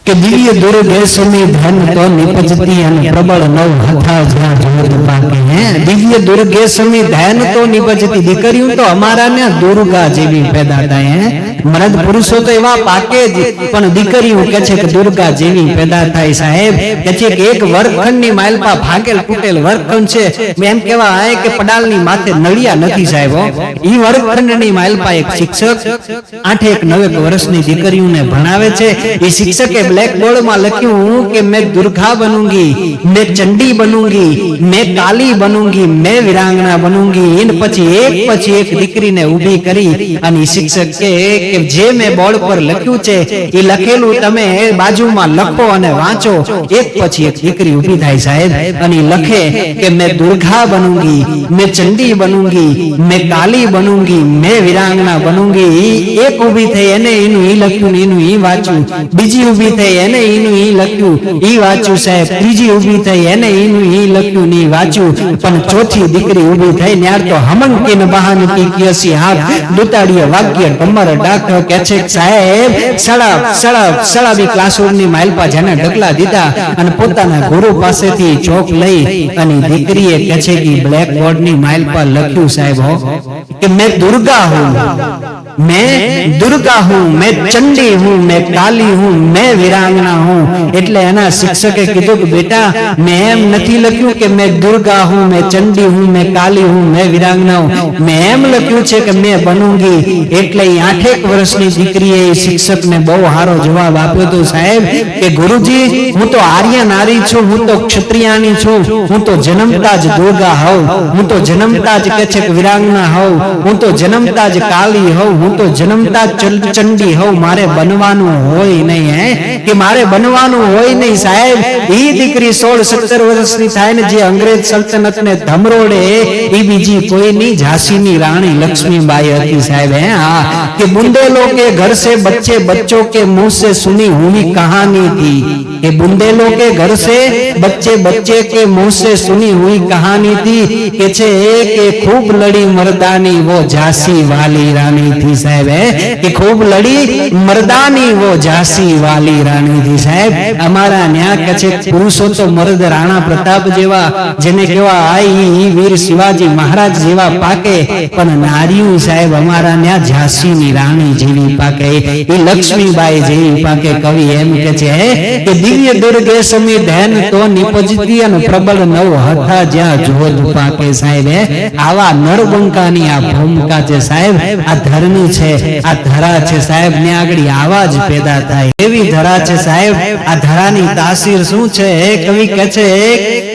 કે દિવ્ય દુર્ગે સમી ધન તો નિપજતી અને પ્રબળ નવ હથા જ્યાં જોત પાકે હે દિવ્ય દુર્ગે સમી ધન તો નિપજતી દીકરીઓ તો અમારા ને દુર્ગા જેવી પેદા થાય હે મર્દ પુરુષો તો એવા પાકે જ પણ દીકરીઓ કે છે કે દુર્ગા જેવી પેદા થાય સાહેબ કે છે કે એક વર્ગખંડની માલપા ભાગેલ તૂટેલ વર્ગખંડ છે એમ કહેવાય કે પડાલની માથે નળિયા નથી સાહેબ ઈ વર્ગખંડની માલપા એક શિક્ષક 8-9 વર્ષની દીકરીઓને ભણાવે છે એ શિક્ષકે બ્લેક बोर्ड में लिखूं कि मैं दुर्गा बनूंगी, मैं चंडी बनूंगी, मैं काली बनूंगी, मैं वीरांगना बनूंगी। इन पछी एक दीकरी ने उभी करी અને શિક્ષક કે જે મેં બોર્ડ પર લખ્યું છે એ લખેલું તમે બાજુમાં લખો અને વાંચો। એક પછી એક દીકરી ઉભી થાય સાહેબ અને લખે કે मैं दुर्गा बनूंगी, मैं चंडी बनूंगी, मैं काली बनूंगी, मैं वीरांगना बनूंगी। एक उभी થઈ એને એનું ઈ લખ્યું ને એનું ઈ વાંચ્યું, બીજી ઉભી થઈ એને એનું ઈ લખ્યું ઈ વાંચ્યું સાહેબ, ત્રીજી ઉભી થઈ એને એનું ઈ લખ્યું ને ઈ વાંચ્યું, પણ ચોથી દીકરી ઉભી થઈ ન્યાર તો હમંકીન બહાન કી કિયસી હાથ દુતાડીએ વાગ્ય કમર ડાક કે છે સાહેબ સળાબી ક્લાસરૂમની માઇલપા જેને ઢગલા દીધા અને પોતાના ગુરુ પાસેથી ચોક લઈ અને દીકરીએ કે છે કે બ્લેક બોર્ડની માઇલપા લખ્યું સાહેબ હો કે मैं दुर्गा हूँ, मैं दुर्गा हूँ, मैं चंडी हूँ, मैं काली हूँ, मैं वीरांगना हूँ। એટલે એના શિક્ષકે કીધું કે બેટા મેં એમ નથી લખ્યું કે मैं दुर्गा हूँ, मैं चंडी हूँ, मैं काली हूँ, मैं वीरांगना हूँ। મેં એમ લખ્યું છે કે मैं बनूंगी। એટલે 8 વર્ષની દીકરીએ શિક્ષકને બહુ સારો જવાબ આપ્યો તો સાહેબ કે ગુરુજી હું તો આર્ય નારી છું, હું તો ક્ષત્રિયાની છું, હું તો જન્મતા જ દુર્ગા હોઉં, હું તો જન્મતા જ કે છે કે વીરાંગના હોઉં, હું તો જન્મતા જ કાલી હોઉં, હું તો જન્મતા ચંડી હોઉં, મારે બનવાનું હોય નહીં હે કે મારે બનવાનું હોય નહીં સાહેબ। ઈ દીકરી 16-17 વર્ષની થાય ને જે અંગ્રેજ સલ્તનતને ધમરોડે ઈ બીજી કોઈની ઝાંસીની રાણી લક્ષ્મીબાઈ હતી સાહેબ હે। હા કે बुंदेलों के घर से बच्चे बच्चों के मुंह से सुनी हुई कहानी थी, कि बुंदेलों के घर से बच्चे बच्चे के मुंह से सुनी हुई कहानी थी કે છે કે ખૂબ લડી મર્દાની वो झांसी वाली रानी थी साहब है कि खूब लड़ी मर्दानी वो झांसी वाली रानी थी साहब। અમારા ન્યા કે છે પુરુષો તો મર્દ રાણા પ્રતાપ જેવા જેને કેવા આઈ વીર શિવાજી મહારાજ જેવા પાકે, પણ નારીઓ સાહેબ અમારા ન્યા ઝાંસીની રાણી જેવી પાકે, એ લક્ષ્મીબાઈ જેવી પાકે। કવિ એમ કે છે કે દિવ્ય દુર્ગે સમી ધન તો નિપજતી અને પ્રબળ નવ હતા જ્યાં જોધ પાકે સાહેબ હે। આવા નરબંકાની આ ભૂમિકા છે સાહેબ, આ ધરની છે, આ ધરા છે સાહેબ ને આગળ આવા જ પેદા થાય એવી ધરા છે સાહેબ। આ ધરાની તાસીર શું છે કવિ કહે છે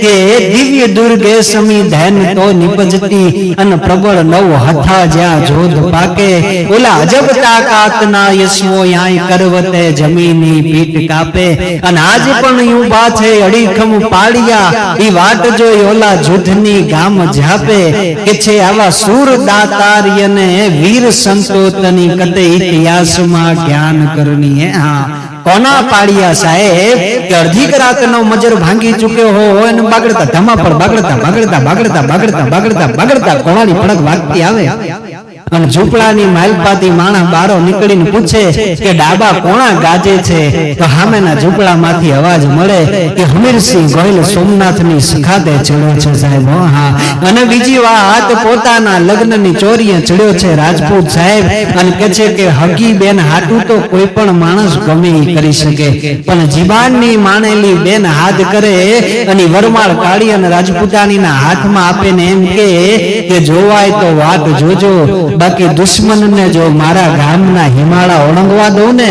કે દિવ્ય દુર્ગે સમી ધન તો નિપજતી અને પ્રબળ નવ હતા જ્યાં જોધ પાકે। ઓલા અજબ તાકાતના યશવો યાય કરવતે જમીની પીઠ કાપે, અને આજ પણ ઊભા છે અડીખમ પાડિયા ઈ વાટ જોઈ ઓલા જુધની ગામ ઝાપે કે છે આવા સૂર દાતાર્યને વીર સંતોતની કતે ઇતિહાસમાં જ્ઞાન કરની હે। હા કોના પાડિયા સાહેબ કે અડધી રાતનો મજર ભાંગી ચૂક્યો હોય અને બાગડતા ધમા પર બાગડતા કોણાની પડક વાગતી આવે અને ઝૂંપડાની માલપાતી માણસ બારો નીકળીને પૂછે કે ડાબા કોણા ગાજે છે, તો સામેના ઝૂંપડામાંથી અવાજ મળે કે હમીરસિંહ ગોયલ સોમનાથની સખાતે ચડ્યો છે સાહેબ। હા અને બીજી વાત પોતાના લગ્નની ચોરીએ ચડ્યો છે રાજપૂત સાહેબ, અને કહે છે કે હગી બેન હાટું તો કોઈ પણ માણસ ગમે કરી શકે, પણ જીબાનની માણેલી બેન હાથ કરે અને વરમાળ કાઢી અને રાજપૂતાણીના હાથમાં આપે ને એમ કે જોવાય તો વાત જોજો, બાકી દુશ્મનને જો મારા ગામના હિમાળા ઓળંગવા દઉં ને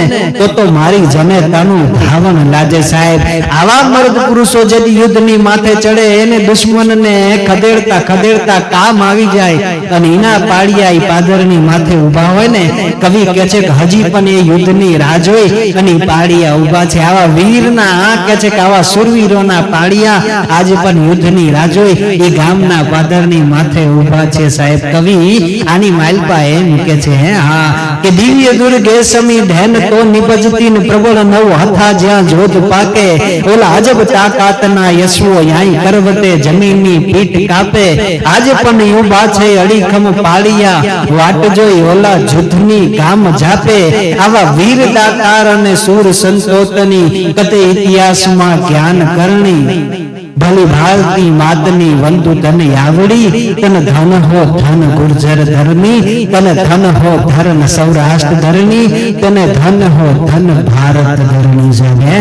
તો મારી જનેતાનું ધાવન લાજે સાહેબ। આવા મર્દ પુરુષો જે યુદ્ધની માથે ચડે એને દુશ્મનને ખદેડતા કામ આવી જાય અને એના પાડિયા પાદરની માથે ઉભા હોય ને કવિ કહે છે કે હજી પણ એ યુદ્ધની રાહ જોઈ અને પાડિયા ઉભા છે। આવા વીરના કહે છે કે આવા સુરવીરોના પાડિયા આજે પણ યુદ્ધની રાહ જોઈ એ ગામના પાદરની માથે ઉભા છે સાહેબ। કવિ આની માલપા એમ કે છે હા કે દિવ્ય દુર્ગે સમી ધૈન તો નિપજતી ને પ્રબળ નવ હથા જ્યાં જોત પાકે ઓલા અજબ તાકાતના યશવો યાઈ કરવતે જમીનની પીઠ કાપે આજે પણ યુબા છે અડીખમ પાળિયા વાટ જોઈ ઓલા જુદ્ધની કામ જાપે આવા વીર દાતાર અને સૂર સંતોતની કતે ઇતિહાસમાં જ્ઞાન કરણી ભલી ભારતી માતની વંદુ તને આવડી તને ધન હો ધન ગુર્જર ધર્મી તને ધન હો ધર્મ સૌરાષ્ટ્ર ધરણી તને ધન હો ધન ભારત ધરણી જને